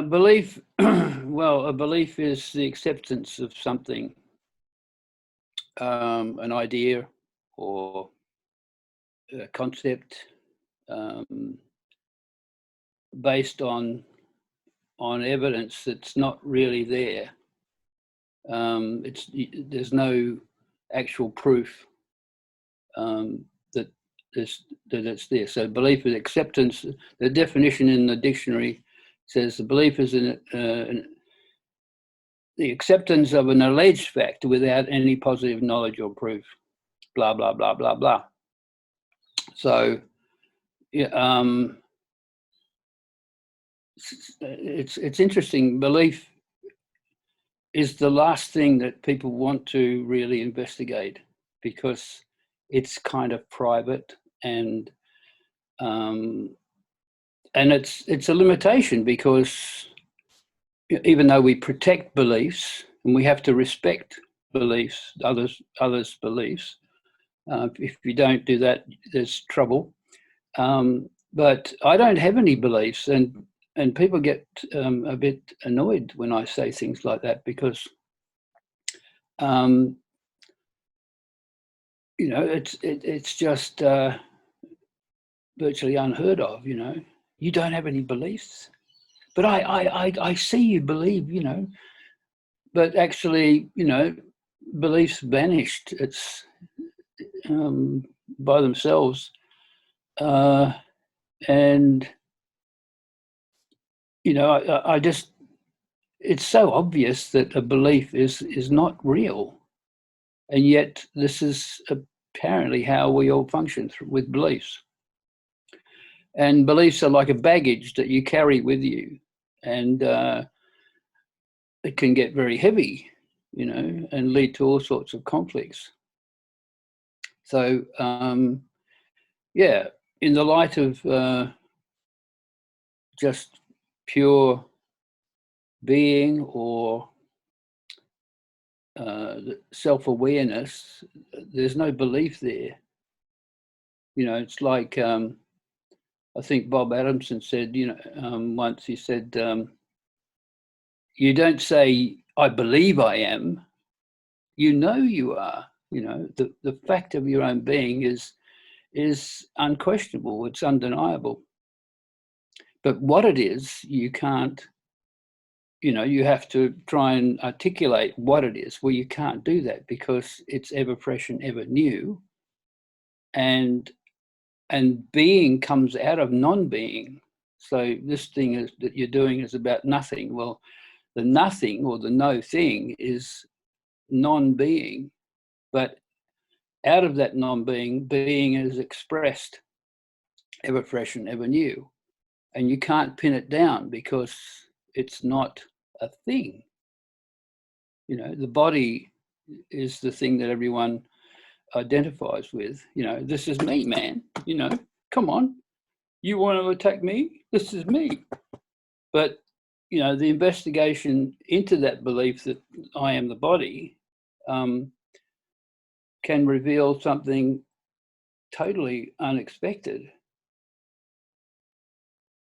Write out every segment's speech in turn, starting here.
A belief, well, a belief is the acceptance of something, an idea or a concept, based on evidence that's not really there. There's no actual proof that it's there. So belief is acceptance. The definition in the dictionary says the belief is the acceptance of an alleged fact without any positive knowledge or proof. Blah blah blah blah blah. So yeah, it's interesting. Belief is the last thing that people want to really investigate because it's kind of private, and it's a limitation, because even though we protect beliefs and we have to respect beliefs, others' beliefs, if you don't do that, there's trouble. But I don't have any beliefs, and people get a bit annoyed when I say things like that, because you know, it's just virtually unheard of. You know, you don't have any beliefs, but I see you believe. You know, but actually, you know, beliefs vanished. It's by themselves, and you know, I just, it's so obvious that a belief is not real, and yet this is apparently how we all function with beliefs. And beliefs are like a baggage that you carry with you, and it can get very heavy, you know, and lead to all sorts of conflicts. So yeah, in the light of just pure being or self-awareness, there's no belief there. You know, it's like I think Bob Adamson said, you know, once he said, you don't say, I believe I am, you know you are. You know, the fact of your own being is unquestionable, it's undeniable. But what it is, you can't, you know, you have to try and articulate what it is. Well, you can't do that because it's ever fresh and ever new. And being comes out of non-being. So this thing is that you're doing is about nothing. Well, the nothing or the no thing is non-being, but out of that non-being, being is expressed, ever fresh and ever new. And you can't pin it down because it's not a thing. You know, the body is the thing that everyone identifies with. You know, this is me, man. You know, come on. You want to attack me? This is me. But, you know, the investigation into that belief that I am the body can reveal something totally unexpected.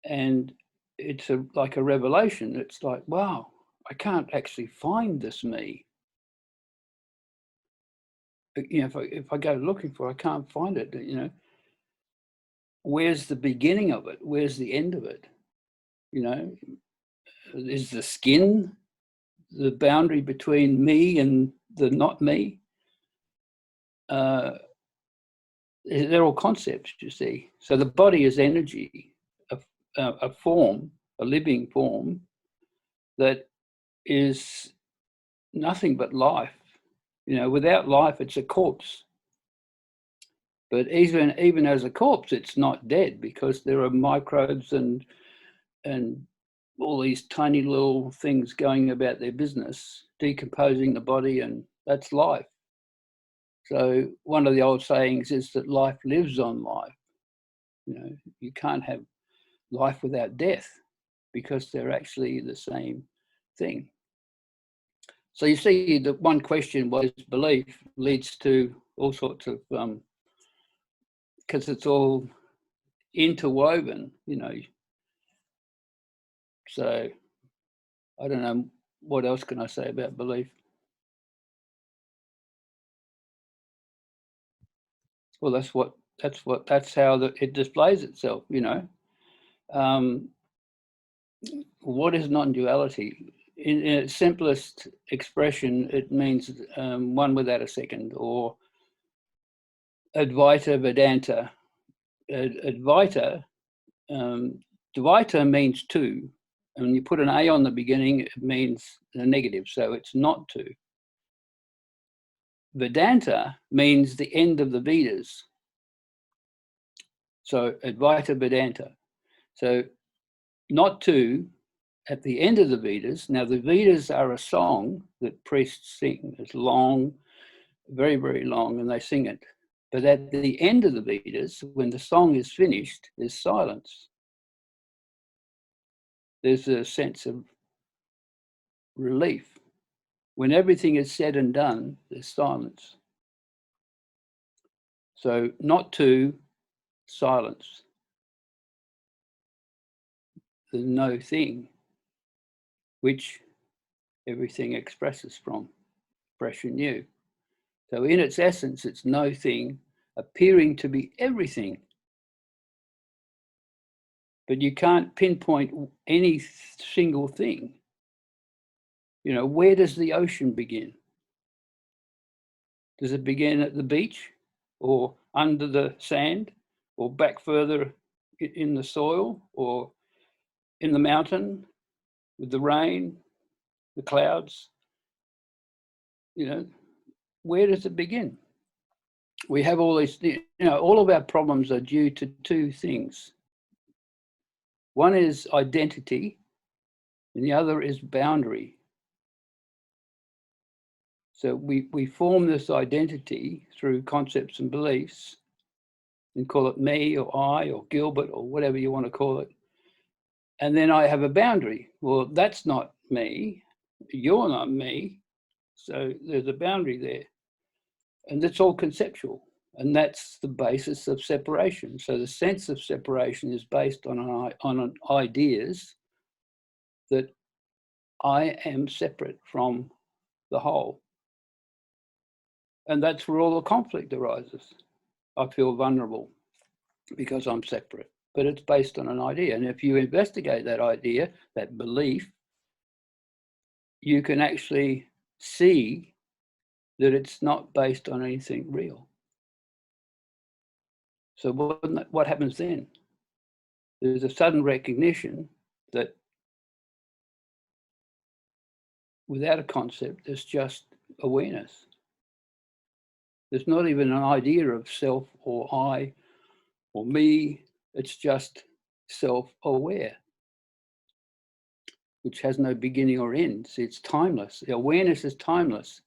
And it's like a revelation. It's like, wow, I can't actually find this me. You know, if I go looking for it, I can't find it. You know, where's the beginning of it? Where's the end of it? You know, is the skin the boundary between me and the not me? They're all concepts, you see. So the body is energy, a form, a living form that is nothing but life. You know, without life, it's a corpse. But even as a corpse, it's not dead, because there are microbes and all these tiny little things going about their business, decomposing the body, and that's life. So one of the old sayings is that life lives on life. You know, you can't have life without death, because they're actually the same thing. So you see, the one question was belief leads to all sorts of, because it's all interwoven, you know. So I don't know, what else can I say about belief? Well, that's how it displays itself, you know. What is non-duality? In its simplest expression, it means one without a second, or advaita vedanta. Advaita, dvaita means two, and when you put an A on the beginning, it means a negative, so it's not two. Vedanta means the end of the Vedas. So advaita vedanta. So not two at the end of the Vedas. Now the Vedas are a song that priests sing. It's long, very, very long, and they sing it. But at the end of the Vedas, when the song is finished, there's silence. There's a sense of relief. When everything is said and done, there's silence. So not two, silence. The no thing, which everything expresses from, fresh and new. So in its essence, it's no thing appearing to be everything. But you can't pinpoint any single thing. You know, where does the ocean begin? Does it begin at the beach, or under the sand, or back further in the soil, or in the mountain with the rain, the clouds? You know, where does it begin? We have all these, you know, all of our problems are due to two things. One is identity, and the other is boundary. So we form this identity through concepts and beliefs, and call it me or I or Gilbert or whatever you want to call it. And then I have a boundary. Well, that's not me. You're not me. So there's a boundary there. And that's all conceptual. And that's the basis of separation. So the sense of separation is based on ideas that I am separate from the whole. And that's where all the conflict arises. I feel vulnerable because I'm separate, but it's based on an idea. And if you investigate that idea, that belief, you can actually see that it's not based on anything real. So what happens then? There's a sudden recognition that without a concept, there's just awareness. There's not even an idea of self or I or me. It's just self-aware, which has no beginning or end. See, it's timeless. The awareness is timeless.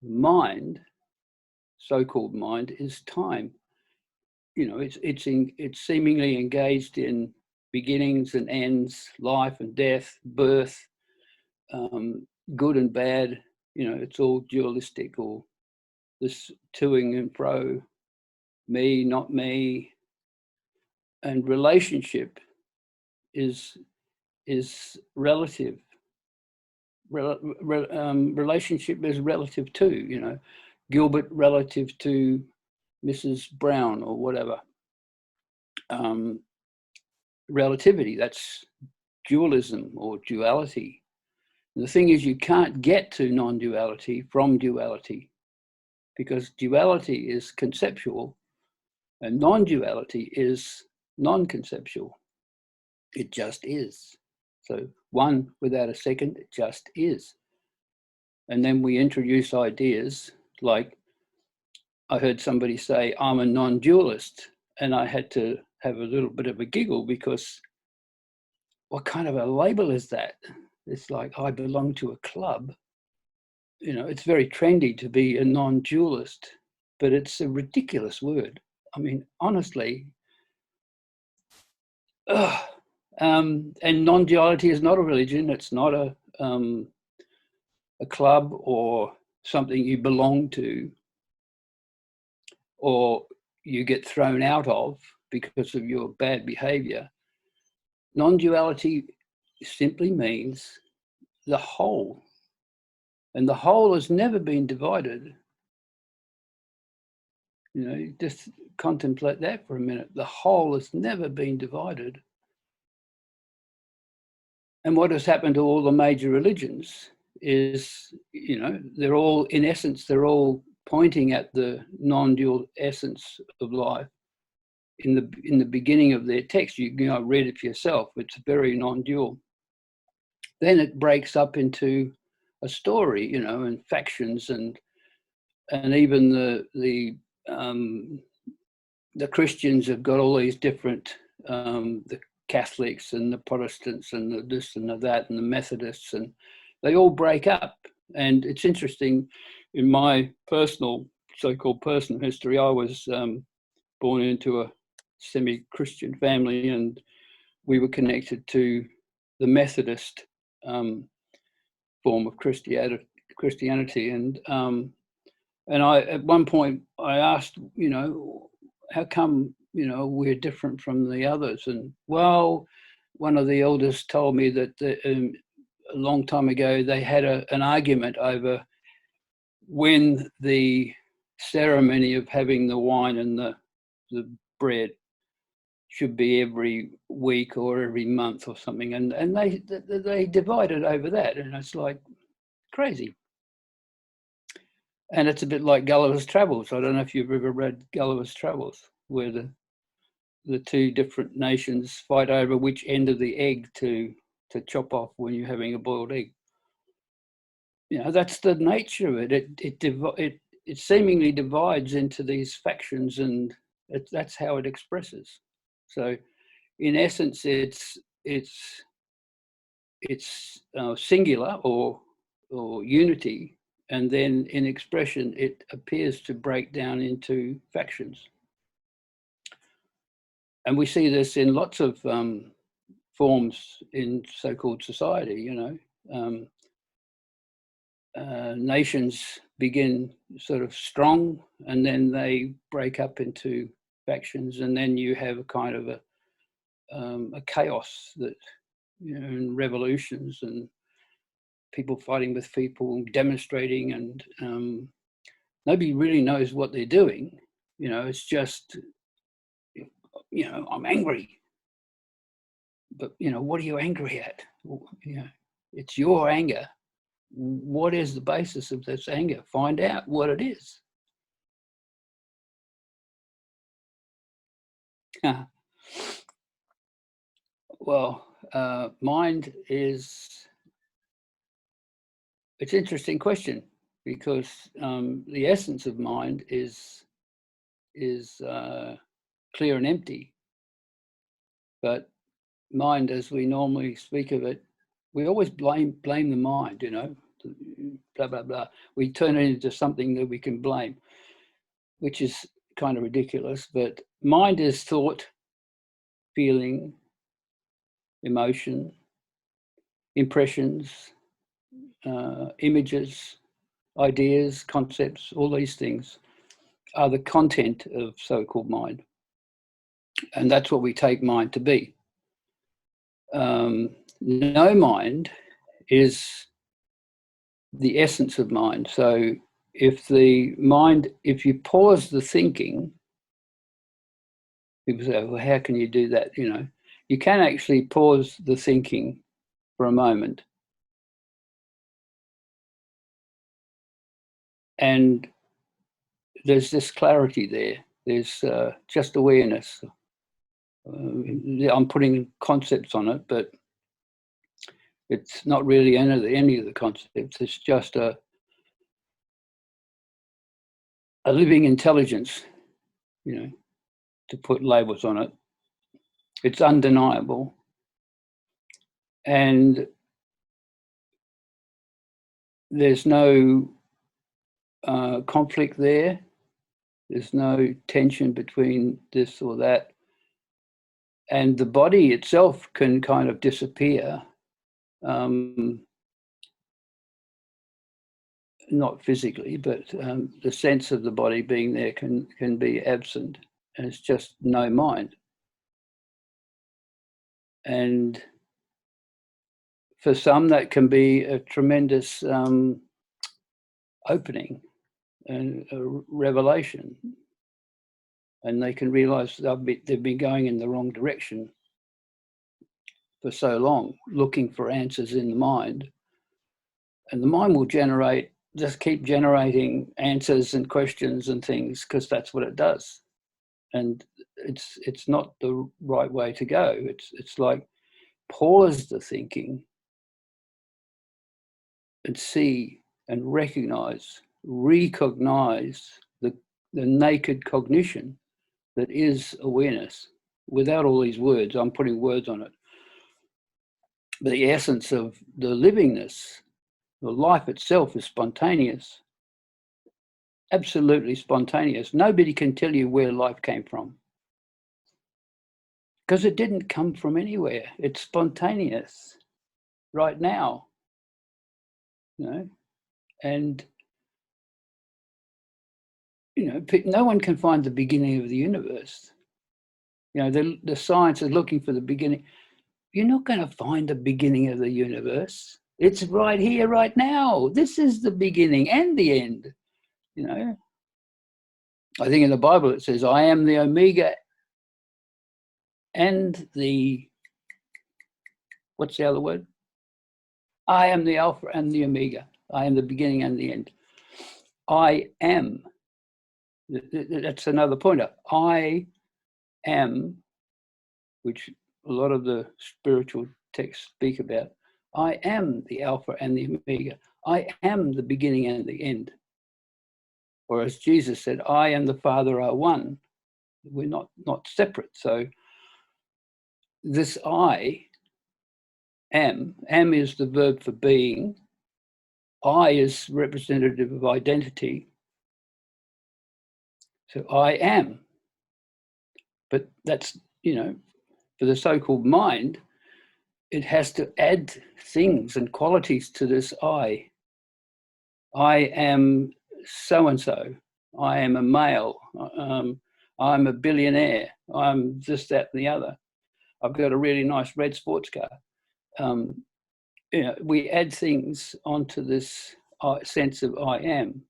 Mind, so-called mind, is time. You know, it's seemingly engaged in beginnings and ends, life and death, birth, good and bad. You know, it's all dualistic, or this toing and fro, me, not me. And relationship is relative. Relationship is relative to, you know, Gilbert relative to Mrs. Brown or whatever. Relativity, that's dualism or duality. And the thing is, you can't get to non-duality from duality, because duality is conceptual and non-duality is non-conceptual. It just is. So one without a second, it just is. And then we introduce ideas like, I heard somebody say, I'm a non-dualist. And I had to have a little bit of a giggle, because what kind of a label is that? It's like, I belong to a club. You know, it's very trendy to be a non-dualist, but it's a ridiculous word. I mean, honestly, and non-duality is not a religion. It's not a club or something you belong to, or you get thrown out of because of your bad behavior. Non-duality simply means the whole. And the whole has never been divided. You know, just contemplate that for a minute. The whole has never been divided. And what has happened to all the major religions is, you know, they're all, in essence, they're all pointing at the non-dual essence of life. In the beginning of their text, you know, read it for yourself. It's very non-dual. Then it breaks up into a story, you know, and factions, and even the Christians have got all these different, the Catholics and the Protestants and the this and the that and the Methodists, and they all break up. And it's interesting, in my personal, so-called personal history, I was born into a semi-Christian family, and we were connected to the Methodist form of Christianity. And I, at one point, I asked, you know, how come, you know, we're different from the others? And well, one of the elders told me that a long time ago they had an argument over when the ceremony of having the wine and the bread should be every week or every month or something, and they divided over that, and it's like crazy. And it's a bit like Gulliver's Travels. I don't know if you've ever read Gulliver's Travels, where the two different nations fight over which end of the egg to chop off when you're having a boiled egg. You know, that's the nature of it. It seemingly divides into these factions, and that's how it expresses. So, in essence, it's singular or unity, and then in expression, it appears to break down into factions. And we see this in lots of forms in so-called society, you know. Nations begin sort of strong, and then they break up into factions, and then you have a kind of a chaos that, you know, and revolutions and people fighting with people, demonstrating, and nobody really knows what they're doing. You know, it's just, you know, I'm angry. But, you know, what are you angry at? You know, it's your anger. What is the basis of this anger? Find out what it is. Well, mind is, it's an interesting question, because the essence of mind is clear and empty. But mind, as we normally speak of it, we always blame the mind, you know, blah, blah, blah. We turn it into something that we can blame, which is kind of ridiculous. But mind is thought, feeling, emotion, impressions, images, ideas, concepts, all these things are the content of so-called mind. And that's what we take mind to be. No mind is the essence of mind. So if you pause the thinking, people say, well, how can you do that? You know, you can actually pause the thinking for a moment, and there's this clarity there. There's just awareness. I'm putting concepts on it, but it's not really any of the concepts. It's just a living intelligence, you know, to put labels on it. It's undeniable. And there's no conflict there. There's no tension between this or that. And the body itself can kind of disappear. Not physically, but the sense of the body being there can be absent, and it's just no mind. And for some, that can be a tremendous opening and a revelation. And they can realize they've been going in the wrong direction for so long, looking for answers in the mind. And the mind will just keep generating answers and questions and things, because that's what it does. And it's not the right way to go. It's like, pause the thinking and see and recognize the naked cognition that is awareness, without all these words. I'm putting words on it. But the essence of the livingness, the life itself, is spontaneous, absolutely spontaneous. Nobody can tell you where life came from, because it didn't come from anywhere. It's spontaneous right now, you know. And you know, no one can find the beginning of the universe. You know, the science is looking for the beginning. You're not going to find the beginning of the universe. It's right here, right now. This is the beginning and the end, you know. I think in the Bible it says, I am the Omega and the, what's the other word? I am the Alpha and the Omega. I am the beginning and the end. I am. That's another pointer. I am, which a lot of the spiritual texts speak about. I am the Alpha and the Omega. I am the beginning and the end. Or as Jesus said, I and the Father are one. We're not separate. So this I am is the verb for being. I is representative of identity. So I am. But that's, you know, for the so-called mind, it has to add things and qualities to this I. I am so-and-so. I am a male. I'm a billionaire. I'm this, that, and the other. I've got a really nice red sports car. You know, we add things onto this sense of I am.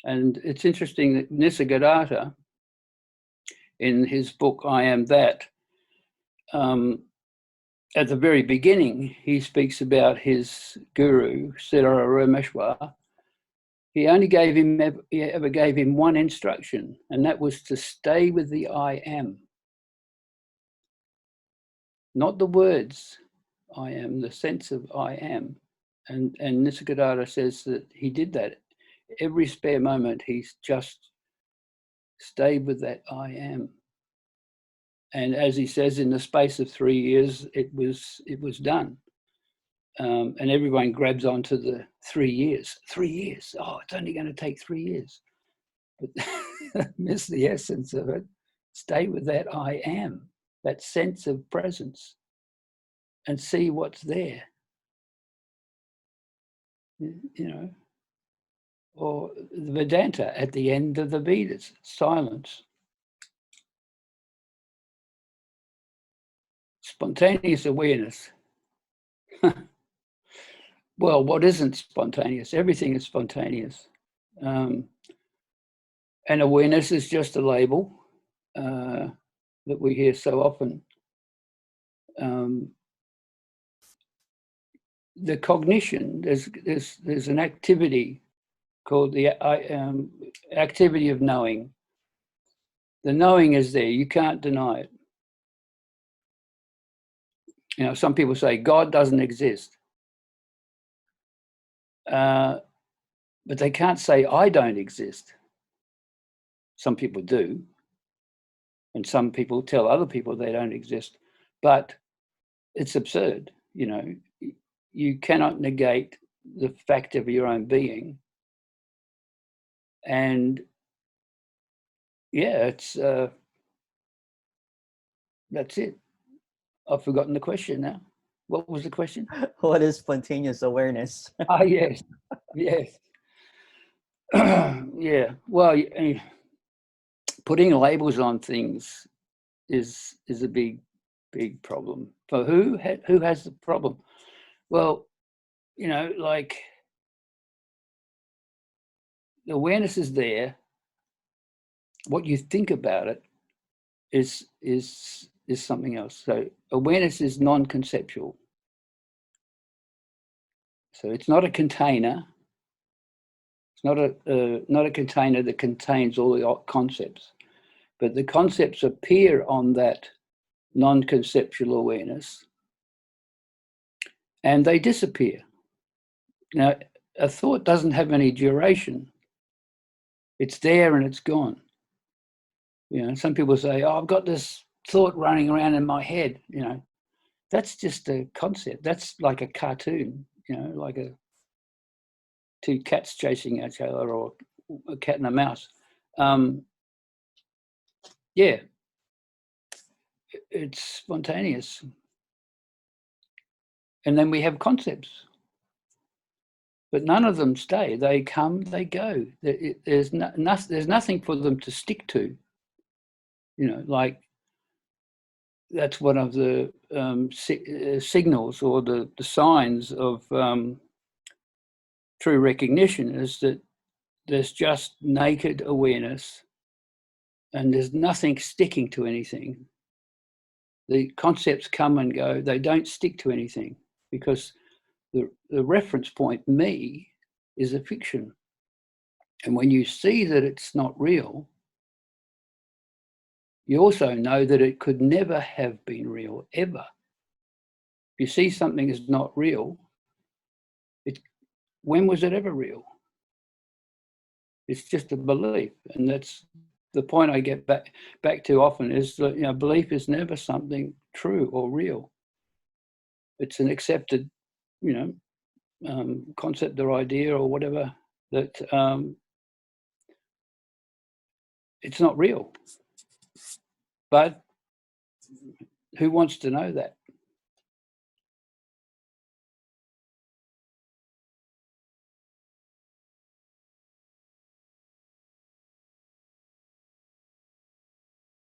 And it's interesting that Nisargadatta, in his book, I Am That, at the very beginning, he speaks about his guru, Siddhara Rameshwar. He ever gave him one instruction, and that was to stay with the I am. Not the words I am, the sense of I am. And Nisargadatta says that he did that. Every spare moment, he's just stayed with that I am. And as he says, in the space of 3 years, it was done. And everyone grabs onto the 3 years. 3 years. Oh, it's only going to take 3 years. But miss the essence of it. Stay with that I am, that sense of presence, and see what's there. You know, or the Vedanta at the end of the Vedas, silence. Spontaneous awareness. Well, what isn't spontaneous? Everything is spontaneous. And awareness is just a label that we hear so often. The cognition, there's an activity called the activity of knowing. The knowing is there. You can't deny it. You know, some people say God doesn't exist. But they can't say I don't exist. Some people do. And some people tell other people they don't exist. But it's absurd, you know. You cannot negate the fact of your own being. And yeah, it's that's it. I've forgotten the question now. What was the question? What is spontaneous awareness? Ah, yes, yes. Yeah, well, putting labels on things is a big problem. For who has the problem? Well, you know, like the awareness is there. What you think about it is something else. So awareness is non-conceptual. So it's not a container. It's not a container that contains all the concepts, but the concepts appear on that non-conceptual awareness, and they disappear. Now, a thought doesn't have any duration. It's there and it's gone. You know, some people say, "Oh, I've got this thought running around in my head." You know, that's just a concept. That's like a cartoon. You know, like two cats chasing each other, or a cat and a mouse. Yeah, it's spontaneous. And then we have concepts, but none of them stay. They come, they go. There's nothing for them to stick to. You know, like that's one of the signals or the signs of true recognition, is that there's just naked awareness and there's nothing sticking to anything. The concepts come and go. They don't stick to anything because the reference point, me, is a fiction. And when you see that it's not real, you also know that it could never have been real, ever. If you see something is not real, when was it ever real? It's just a belief. And that's the point I get back to often, is that, you know, belief is never something true or real. It's an accepted, you know, concept or idea or whatever, that it's not real. But who wants to know that?